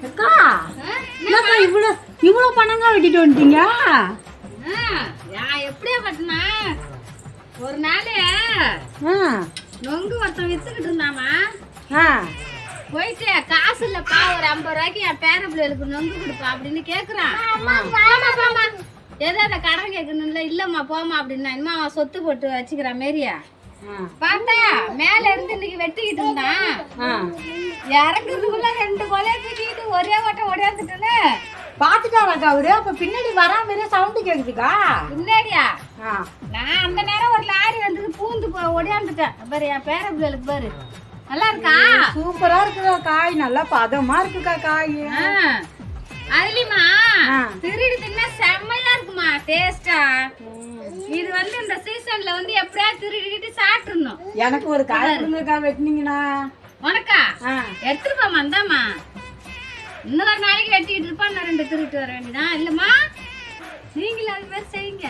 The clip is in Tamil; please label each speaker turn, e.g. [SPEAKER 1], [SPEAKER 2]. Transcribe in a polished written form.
[SPEAKER 1] அக்கா இவ்வளோ பணங்கா வெட்டிட்டு வந்துட்டீங்க?
[SPEAKER 2] எப்படியா கட்டினா ஒரு நாள் நொங்கு ஒருத்தன் வித்துக்கிட்டு இருந்தாமா. போயிட்டு காசு இல்லப்பா ஒரு 50 ரூபாய்க்கு என் பேர பிள்ளைகளுக்கு நொங்கு கொடுப்பா அப்படின்னு கேக்குறான். ஏதோ கடன் கேட்கணும்ல. இல்லம்மா போமா அப்படின்னா இனிமே அவன் சொத்து போட்டு வச்சுக்கிறான் மாரியா. பார்த்தா மேல இருந்து இன்னைக்கு வெட்டிக்கிட்டு இருந்தான். இறங்குறதுக்குள்ள 2 கொலையை தூக்கிட்டு ஒரே ஓட்ட ஓடியாந்துட்டேன்னு
[SPEAKER 1] பாத்துட்டாராக்கா அவரு? அப்ப பின்னாடி வராம சவுண்டு கேக்குதுக்கா?
[SPEAKER 2] பின்னாடியா? நான் அந்த நேரம் ஒரு லாரி வந்து பூந்து ஓடியாந்துட்டேன். பாரு என் பேர பிள்ளைகளுக்கு பாரு. நல்லா இருக்கா?
[SPEAKER 1] சூப்பரா இருக்குதா காய், நல்லா பதமா இருக்குக்கா காய்.
[SPEAKER 2] அதுலயுமா திருடி தின்னா செம்மையா இருக்குமா டேஸ்டா. இது வந்து இந்த சீசன்ல வந்து எப்படியா திருடிக்கிட்டு சாப்பிட்டுருந்தோம்.
[SPEAKER 1] எனக்கு ஒரு காய் கொடுங்கக்கா வெட்டினீங்கன்னா.
[SPEAKER 2] உனக்கா? எடுத்துட்டு போமா. இந்தாமா இன்னொரு நாளைக்கு வெட்டிட்டு இருப்பான். நான் 2 திருட்டு வர வேண்டியதான். இல்லம்மா நீங்களும் அது மாதிரி செய்யுங்க.